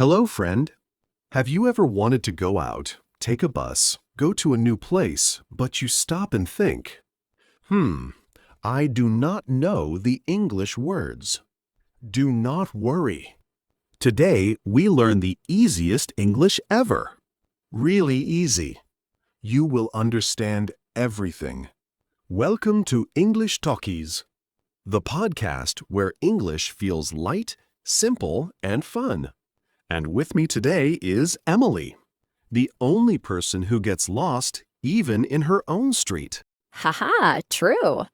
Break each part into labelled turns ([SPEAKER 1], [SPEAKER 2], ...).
[SPEAKER 1] Hello, friend. Have you ever wanted to go out, take a bus, go to a new place, but you stop and think, I do not know the English words. Do not worry. Today, we learn the easiest English ever. Really easy. You will understand everything. Welcome to English Talkies, the podcast where English feels light, simple, and fun. And with me today is Emily, the only person who gets lost even in her own street.
[SPEAKER 2] Haha, true.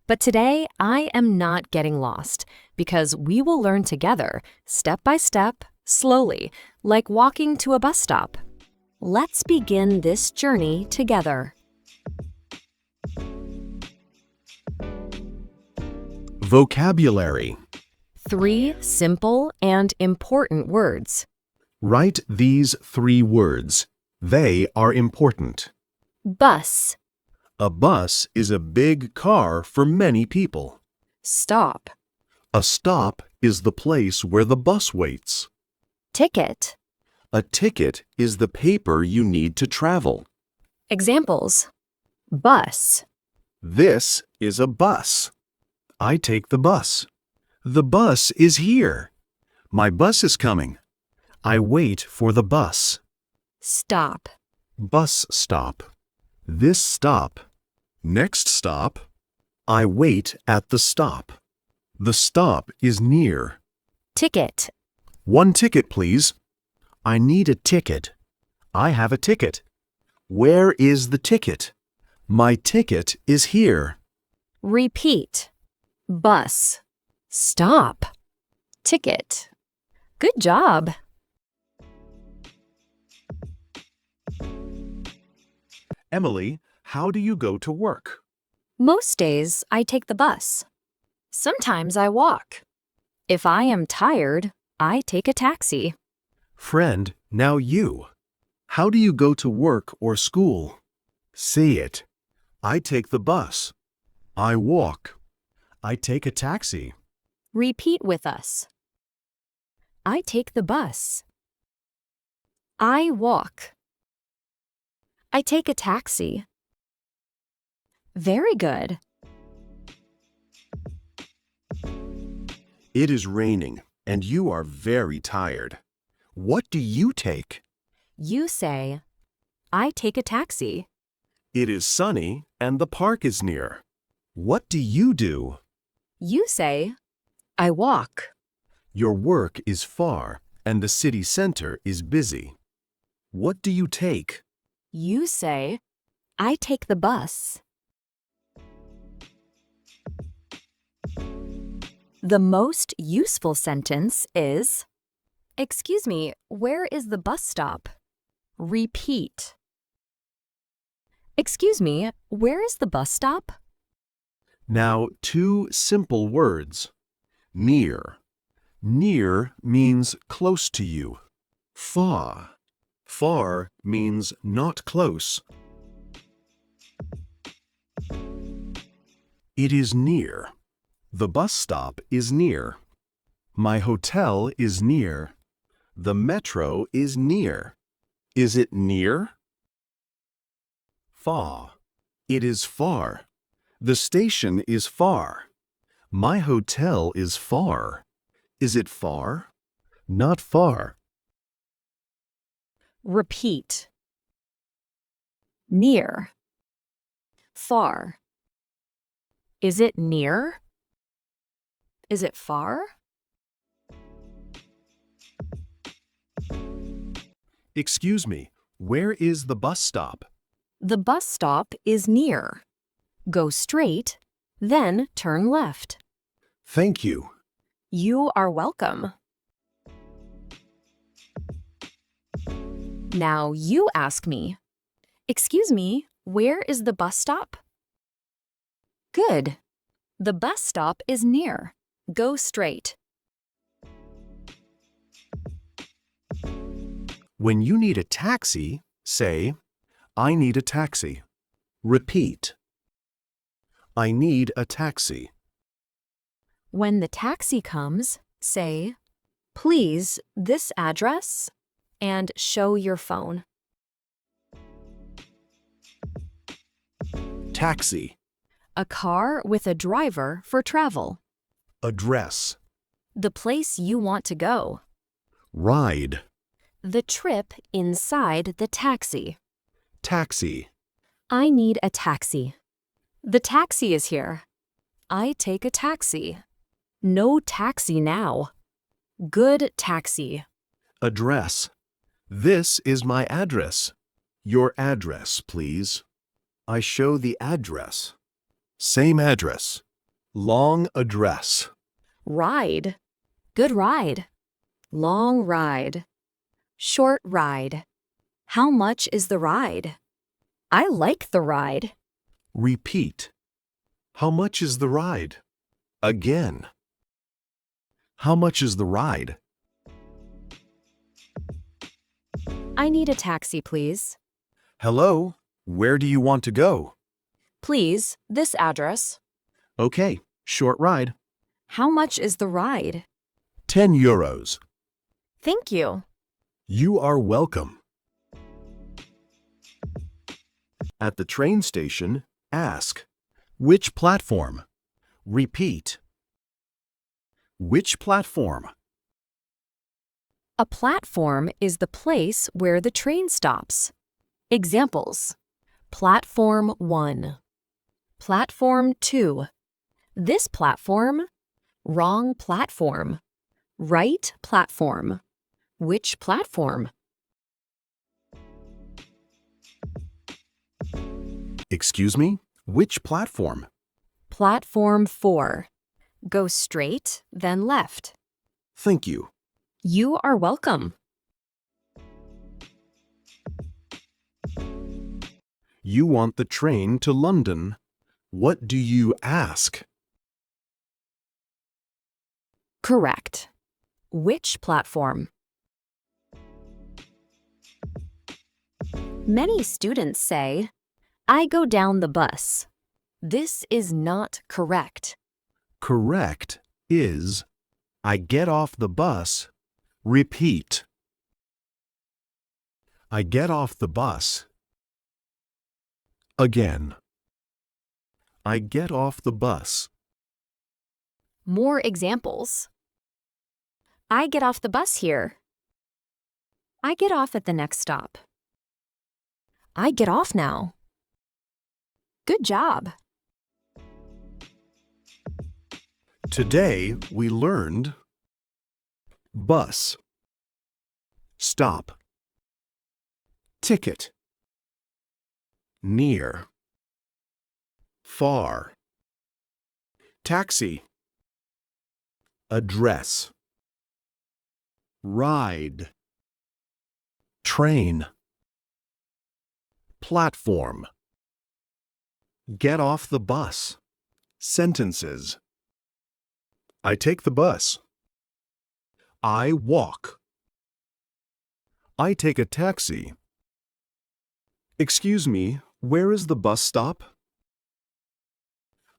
[SPEAKER 2] But today, I am not getting lost because we will learn together, step by step, slowly, like walking to a bus stop. Let's begin this journey together.
[SPEAKER 1] Vocabulary.
[SPEAKER 2] 3 simple and important words.
[SPEAKER 1] Write these 3 words. They are important.
[SPEAKER 2] Bus,
[SPEAKER 1] A bus is a big car for many people.
[SPEAKER 2] stop,
[SPEAKER 1] A stop is the place where the bus waits.
[SPEAKER 2] ticket.
[SPEAKER 1] A ticket is the paper you need to travel.
[SPEAKER 2] Examples: bus,
[SPEAKER 1] This is a bus. I take the bus. The bus is here. My bus is coming. I wait for the bus.
[SPEAKER 2] stop,
[SPEAKER 1] Bus stop. This stop. Next stop. I wait at the stop. The stop is near.
[SPEAKER 2] ticket,
[SPEAKER 1] 1 ticket, please. I need a ticket. I have a ticket. Where is the ticket? My ticket is here.
[SPEAKER 2] repeat, bus, stop, ticket. Good job.
[SPEAKER 1] Emily, how do you go to work?
[SPEAKER 2] Most days, I take the bus. Sometimes I walk. If I am tired, I take a taxi.
[SPEAKER 1] Friend, now you. How do you go to work or school? Say it. I take the bus. I walk. I take a taxi.
[SPEAKER 2] Repeat with us. I take the bus. I walk. I take a taxi. Very good.
[SPEAKER 1] It is raining, and you are very tired. What do you take?
[SPEAKER 2] You say, I take a taxi.
[SPEAKER 1] It is sunny, and the park is near. What do you do?
[SPEAKER 2] You say, I walk.
[SPEAKER 1] Your work is far, and the city center is busy. What do you take?
[SPEAKER 2] You say, I take the bus. The most useful sentence is, excuse me, where is the bus stop? Repeat. Excuse me, where is the bus stop?
[SPEAKER 1] Now, 2 simple words. Near. Near means close to you. Far. Far means not close. It is near. The bus stop is near. My hotel is near. The metro is near. Is it near? Far. It is far. The station is far. My hotel is far. Is it far? Not far.
[SPEAKER 2] Repeat. Near. Far. Is it near? Is it far?
[SPEAKER 1] Excuse me, where is the bus stop?
[SPEAKER 2] The bus stop is near. Go straight, then turn left.
[SPEAKER 1] Thank you.
[SPEAKER 2] You are welcome. Now you ask me, excuse me, where is the bus stop? Good. The bus stop is near. Go straight.
[SPEAKER 1] When you need a taxi, say, I need a taxi. Repeat. I need a taxi.
[SPEAKER 2] When the taxi comes, say, Please, this address, and show your phone.
[SPEAKER 1] Taxi.
[SPEAKER 2] A car with a driver for travel.
[SPEAKER 1] Address.
[SPEAKER 2] The place you want to go.
[SPEAKER 1] Ride.
[SPEAKER 2] The trip inside the taxi.
[SPEAKER 1] Taxi.
[SPEAKER 2] I need a taxi. The taxi is here. I take a taxi. No taxi now. Good taxi.
[SPEAKER 1] Address. This is my address. Your address, please. I show the address. Same address. Long address.
[SPEAKER 2] Ride. Good ride. Long ride. Short ride. How much is the ride? I like the ride.
[SPEAKER 1] Repeat. How much is the ride? Again. How much is the ride?
[SPEAKER 2] I need a taxi, please.
[SPEAKER 1] Hello, where do you want to go?
[SPEAKER 2] Please, this address.
[SPEAKER 1] Okay, short ride.
[SPEAKER 2] How much is the ride?
[SPEAKER 1] 10 euros.
[SPEAKER 2] Thank you.
[SPEAKER 1] You are welcome. At the train station, ask, which platform? Repeat. Which platform?
[SPEAKER 2] A platform is the place where the train stops. Examples: Platform 1. Platform 2. This platform. Wrong platform. Right platform. Which platform?
[SPEAKER 1] Excuse me? Which platform?
[SPEAKER 2] Platform 4. Go straight, then left.
[SPEAKER 1] Thank you.
[SPEAKER 2] You are welcome.
[SPEAKER 1] You want the train to London. What do you ask?
[SPEAKER 2] Correct. Which platform? Many students say, I go down the bus. This is not correct.
[SPEAKER 1] Correct is, I get off the bus. Repeat. I get off the bus. Again. I get off the bus.
[SPEAKER 2] More examples. I get off the bus here. I get off at the next stop. I get off now. Good job.
[SPEAKER 1] Today we learned bus, stop, ticket, near, far, taxi, address, ride, train, platform, get off the bus, sentences. I take the bus. I walk. I take a taxi. Excuse me, where is the bus stop?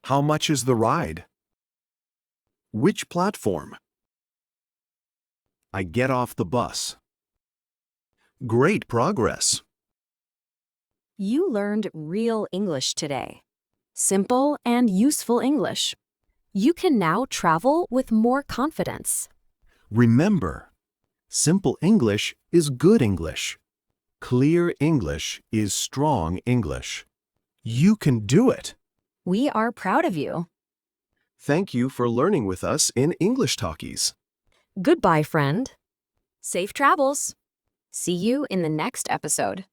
[SPEAKER 1] How much is the ride? Which platform? I get off the bus. Great progress.
[SPEAKER 2] You learned real English today. Simple and useful English. You can now travel with more confidence.
[SPEAKER 1] Remember, simple English is good English. Clear English is strong English. You can do it.
[SPEAKER 2] We are proud of you.
[SPEAKER 1] Thank you for learning with us in English Talkies.
[SPEAKER 2] Goodbye, friend. Safe travels. See you in the next episode.